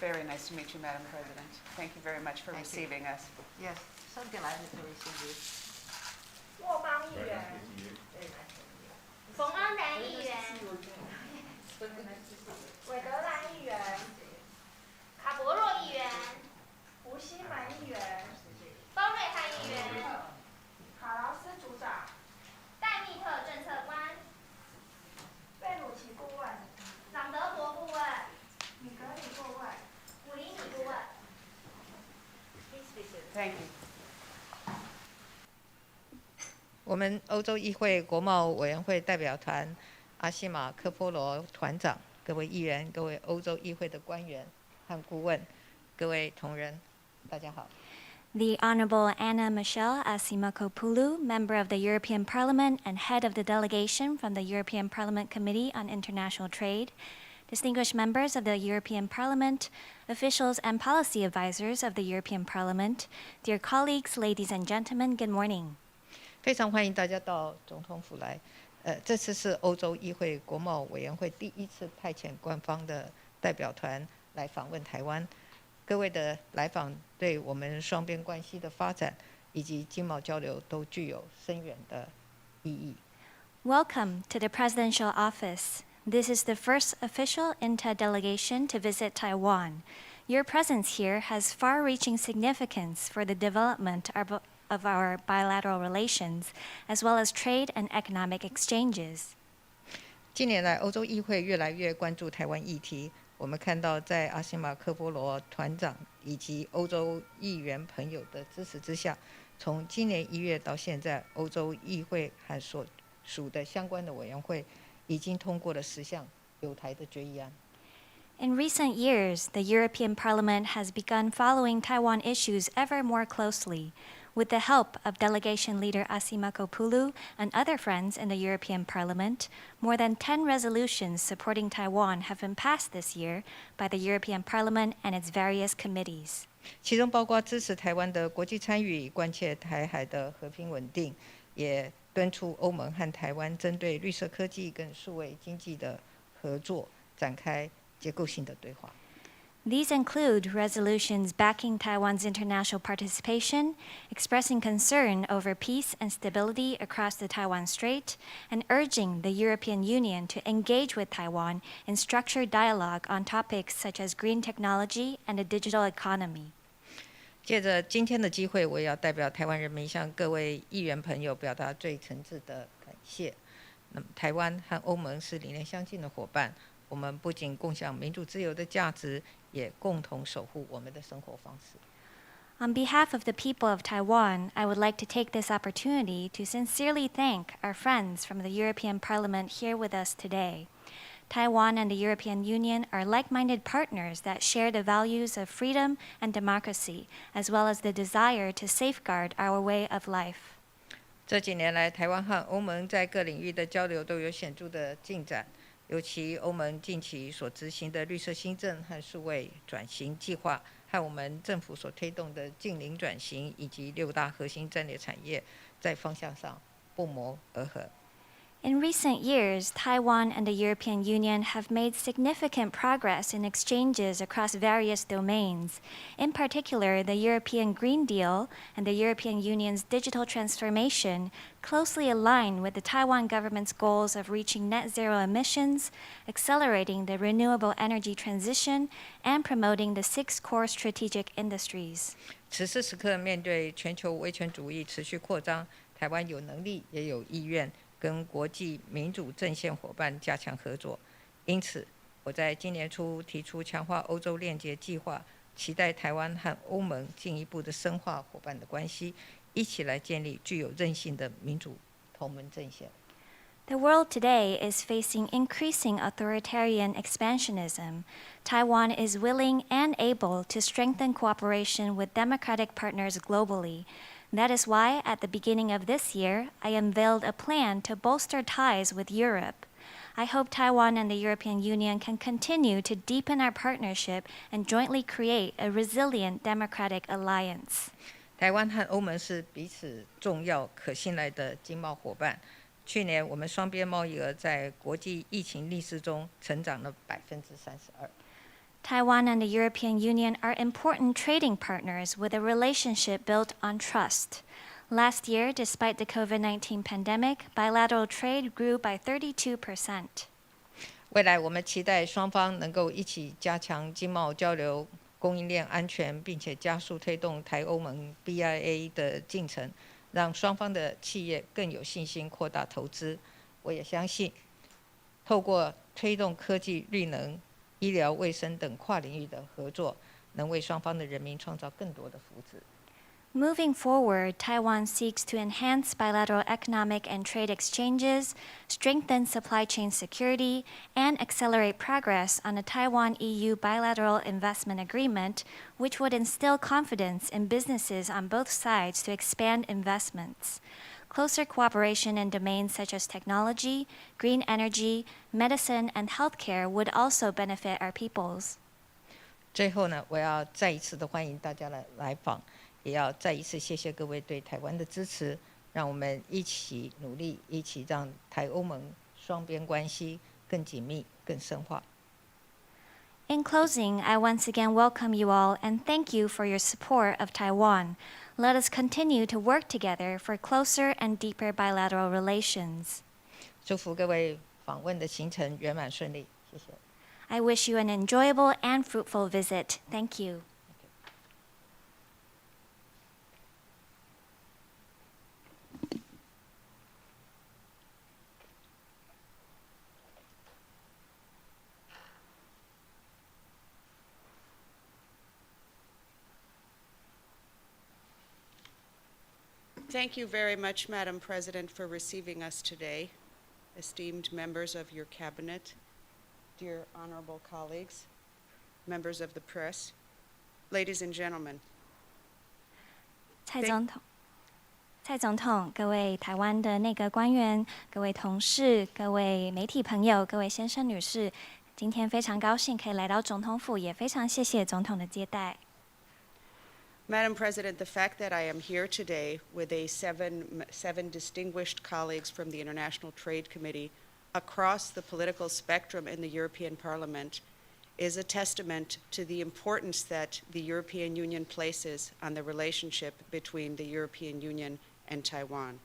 very nice to meet you, Madam President. Thank you very much for receiving us. Yes, so delighted to receive you. 莫邦议员、冯安南议员、韦德兰议员、卡博若议员、吴希满议员、包瑞汉议员、卡劳斯组长、戴密特政策官、贝鲁奇顾问、朗德伯顾问、米格里顾问、古里米顾问。Thank you. 我们欧洲议会国贸委员会代表团阿西马科波罗团长，各位议员，各位欧洲议会的官员和顾问，各位同仁，大家好。The Honorable Anna Michelle Asimakopoulou, member of the European Parliament and head of the delegation from the European Parliament Committee on International Trade, distinguished members of the European Parliament, officials and policy advisors of the European Parliament, dear colleagues, ladies and gentlemen, good morning. 非常欢迎大家到总统府来。这次是欧洲议会国贸委员会第一次派遣官方的代表团来访问台湾。各位的来访对我们双边关系的发展以及经贸交流都具有深远的意义。Welcome to the Presidential Office. This is the first official INTA delegation to visit Taiwan. Your presence here has far-reaching significance for the development of our bilateral relations, as well as trade and economic exchanges. 近年来，欧洲议会越来越关注台湾议题。我们看到，在阿西马科波罗团长以及欧洲议员朋友的支持之下，从今年1月到现在，欧洲议会和所属的相关的委员会已经通过了10项有台的决议案。In recent years, the European Parliament has begun following Taiwan issues ever more closely. With the help of delegation leader Asimakopoulou and other friends in the European Parliament, more than 10 resolutions supporting Taiwan have been passed this year by the European Parliament and its various committees. 其中包括支持台湾的国际参与，关切台海的和平稳定，也敦促欧盟和台湾针对绿色科技跟数位经济的合作展开结构性的对话。These include resolutions backing Taiwan's international participation, expressing concern over peace and stability across the Taiwan Strait, and urging the European Union to engage with Taiwan in structured dialogue on topics such as green technology and the digital economy. 借着今天的机会，我也要代表台湾人民向各位议员朋友表达最诚挚的感谢。那么，台湾和欧盟是理念相近的伙伴，我们不仅共享民主自由的价值，也共同守护我们的生活方式。On behalf of the people of Taiwan, I would like to take this opportunity to sincerely thank our friends from the European Parliament here with us today. Taiwan and the European Union are like-minded partners that share the values of freedom and democracy, as well as the desire to safeguard our way of life. 这几年来，台湾和欧盟在各领域的交流都有显著的进展。尤其欧盟近期所执行的绿色新政和数位转型计划，和我们政府所推动的近邻转型以及6大核心战略产业，在方向上不谋而合。In recent years, Taiwan and the European Union have made significant progress in exchanges across various domains. In particular, the European Green Deal and the European Union's digital transformation closely align with the Taiwan government's goals of reaching net zero emissions, accelerating the renewable energy transition, and promoting the 6 core strategic industries. 此时此刻，面对全球威权主义持续扩张，台湾有能力也有意愿跟国际民主阵线伙伴加强合作。因此，我在今年初提出强化欧洲链接计划，期待台湾和欧盟进一步的深化伙伴的关系，一起来建立具有韧性的民主同盟阵线。The world today is facing increasing authoritarian expansionism. Taiwan is willing and able to strengthen cooperation with democratic partners globally. That is why, at the beginning of this year, I unveiled a plan to bolster ties with Europe. I hope Taiwan and the European Union can continue to deepen our partnership and jointly create a resilient democratic alliance. 台湾和欧盟是彼此重要、可信赖的经贸伙伴。去年，我们双边贸易额在国际疫情逆势中成长了32%。Taiwan and the European Union are important trading partners with a relationship built on trust. Last year, despite the COVID-19 pandemic, bilateral trade grew by 32%. 未来我们期待双方能够一起加强经贸交流、供应链安全，并且加速推动台欧盟 BIA 的进程，让双方的企业更有信心扩大投资。我也相信，透过推动科技、绿能、医疗卫生等跨领域的合作，能为双方的人民创造更多的福祉。Moving forward, Taiwan seeks to enhance bilateral economic and trade exchanges, strengthen supply chain security, and accelerate progress on the Taiwan-EU bilateral investment agreement, which would instill confidence in businesses on both sides to expand investments. Closer cooperation in domains such as technology, green energy, medicine, and healthcare would also benefit our peoples. 最后呢，我要再一次的欢迎大家来访。也要再一次谢谢各位对台湾的支持，让我们一起努力，一起让台欧盟双边关系更紧密、更深化。In closing, I once again welcome you all and thank you for your support of Taiwan. Let us continue to work together for closer and deeper bilateral relations. 祝福各位访问的行程圆满顺利，谢谢。I wish you an enjoyable and fruitful visit. Thank you. Thank you very much, Madam President, for receiving us today. Esteemed members of your cabinet, dear honorable colleagues, members of the press, ladies and gentlemen. 蔡总统，各位台湾的内阁官员，各位同事，各位媒体朋友，各位先生女士，今天非常高兴可以来到总统府，也非常谢谢总统的接待。Madam President, the fact that I am here today with seven distinguished colleagues from the International Trade Committee across the political spectrum in the European Parliament is a testament to the importance that the European Union places on the relationship between the European Union and Taiwan.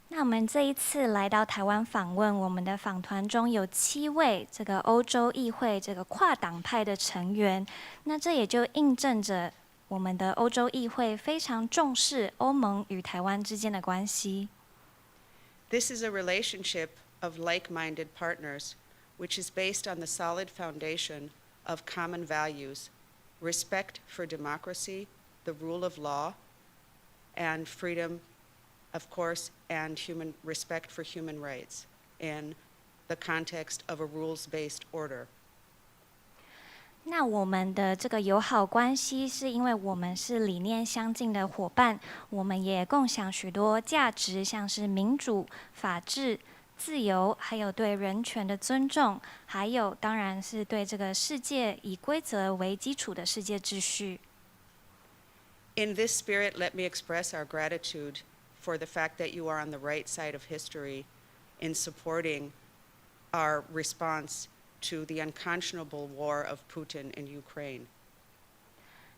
那我们这一次来到台湾访问，我们的访团中有7位这个欧洲议会这个跨党派的成员，那这也就印证着我们的欧洲议会非常重视欧盟与台湾之间的关系。This is a relationship of like-minded partners, which is based on the solid foundation of common values, respect for democracy, the rule of law, and freedom, of course, and respect for human rights in the context of a rules-based order. 那我们的这个友好关系是因为我们是理念相近的伙伴，我们也共享许多价值，像是民主、法治、自由，还有对人权的尊重，还有当然是对这个世界以规则为基础的世界秩序。In this spirit, let me express our gratitude for the fact that you are on the right side of history in supporting our response to the unconscionable war of Putin in Ukraine.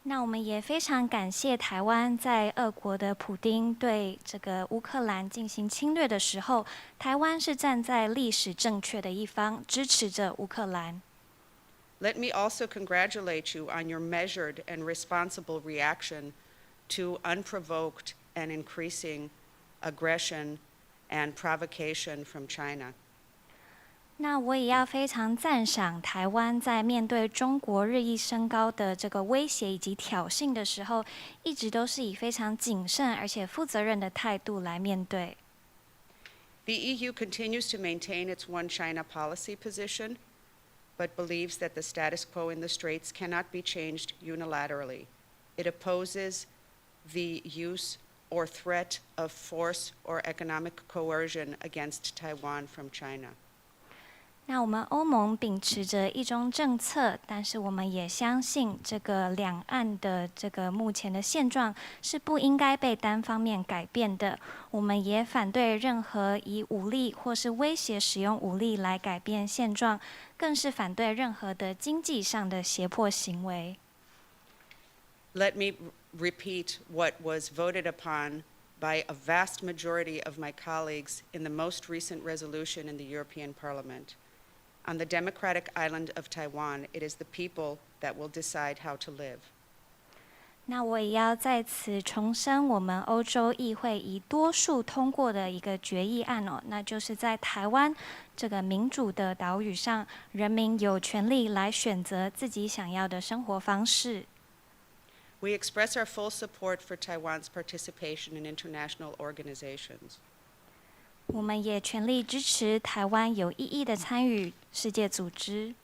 那我们也非常感谢台湾在俄国的普丁对这个乌克兰进行侵略的时候，台湾是站在历史正确的一方，支持着乌克兰。Let me also congratulate you on your measured and responsible reaction to unprovoked and increasing aggression and provocation from China. 那我也要非常赞赏台湾在面对中国日益升高的这个威胁以及挑衅的时候，一直都是以非常谨慎而且负责任的态度来面对。The EU continues to maintain its one China policy position, but believes that the status quo in the Straits cannot be changed unilaterally. It opposes the use or threat of force or economic coercion against Taiwan from China. 那我们欧盟秉持着一中政策，但是我们也相信这个两岸的这个目前的现状是不应该被单方面改变的。我们也反对任何以武力或是威胁使用武力来改变现状，更是反对任何的经济上的胁迫行为。Let me repeat what was voted upon by a vast majority of my colleagues in the most recent resolution in the European Parliament. On the democratic island of Taiwan, it is the people that will decide how to live. 那我也要在此重申我们欧洲议会以多数通过的一个决议案哦，那就是在台湾这个民主的岛屿上，人民有权利来选择自己想要的生活方式。We express our full support for Taiwan's participation in international organizations. 我们也全力支持台湾有意义的参与世界组织。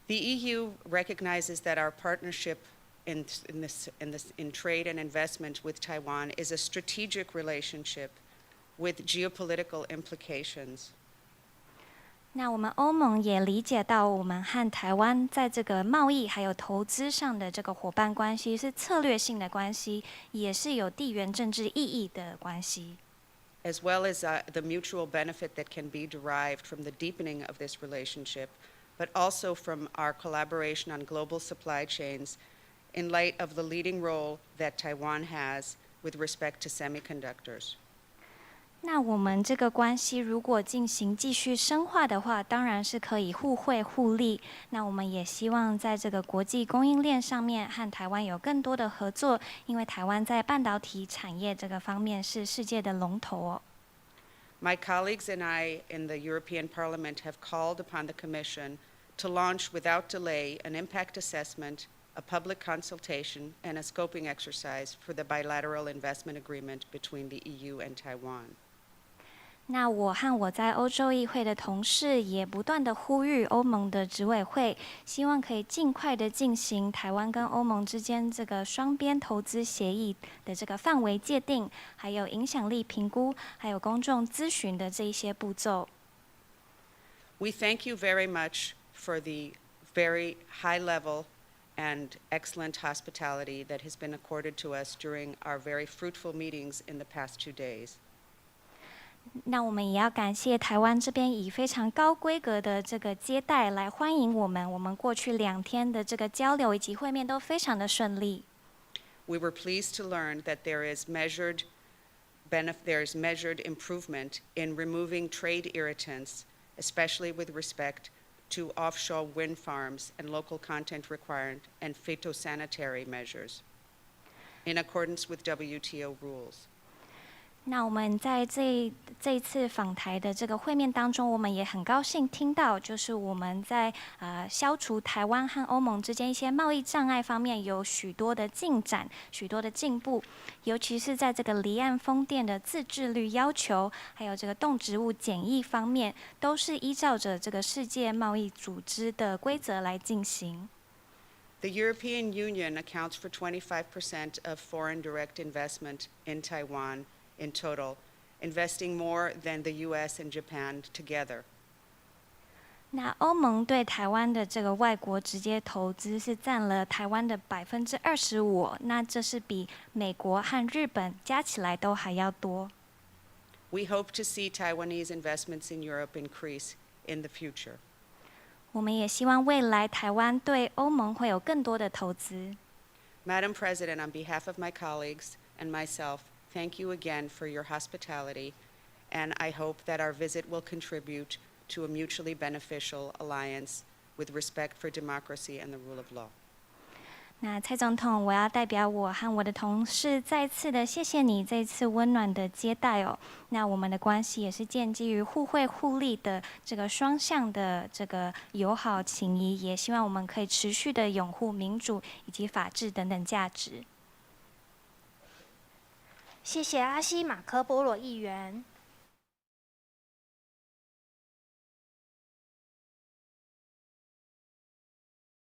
The EU recognizes that our partnership in trade and investment with Taiwan is a strategic relationship with geopolitical implications. 那我们欧盟也理解到，我们和台湾在这个贸易还有投资上的这个伙伴关系是策略性的关系，也是有地缘政治意义的关系。As well as the mutual benefit that can be derived from the deepening of this relationship, but also from our collaboration on global supply chains in light of the leading role that Taiwan has with respect to semiconductors. 那我们这个关系如果进行继续深化的话，当然是可以互惠互利。那我们也希望在这个国际供应链上面和台湾有更多的合作，因为台湾在半导体产业这个方面是世界的龙头哦。My colleagues and I in the European Parliament have called upon the Commission to launch without delay an impact assessment, a public consultation, and a scoping exercise for the bilateral investment agreement between the EU and Taiwan. 那我和我在欧洲议会的同事也不断的呼吁欧盟的执委会，希望可以尽快的进行台湾跟欧盟之间这个双边投资协议的这个范围界定，还有影响力评估，还有公众咨询的这一些步骤。We thank you very much for the very high level and excellent hospitality that has been accorded to us during our very fruitful meetings in the past 2 days. 那我们也要感谢台湾这边以非常高规格的这个接待来欢迎我们。我们过去2天的这个交流以及会面都非常的顺利。We were pleased to learn that there is measured improvement in removing trade irritants, especially with respect to offshore wind farms and local content requirement and phytosanitary measures, in accordance with WTO rules. 那我们在这一次访台的这个会面当中，我们也很高兴听到，就是我们在消除台湾和欧盟之间一些贸易障碍方面有许多的进展，许多的进步，尤其是在这个离岸风电的自治率要求，还有这个动植物检疫方面，都是依照着这个世界贸易组织的规则来进行。The European Union accounts for 25% of foreign direct investment in Taiwan in total, investing more than the U.S. and Japan together. 那欧盟对台湾的这个外国直接投资是占了台湾的25%，那这是比美国和日本加起来都还要多。We hope to see Taiwanese investments in Europe increase in the future. 我们也希望未来台湾对欧盟会有更多的投资。Madam President, on behalf of my colleagues and myself, thank you again for your hospitality, and I hope that our visit will contribute to a mutually beneficial alliance with respect for democracy and the rule of law. 那蔡总统，我要代表我和我的同事再次的谢谢你这次温暖的接待哦。那我们的关系也是建基于互惠互利的这个双向的这个友好情谊，也希望我们可以持续的拥护民主以及法治等等价值。谢谢阿西马科波罗议员。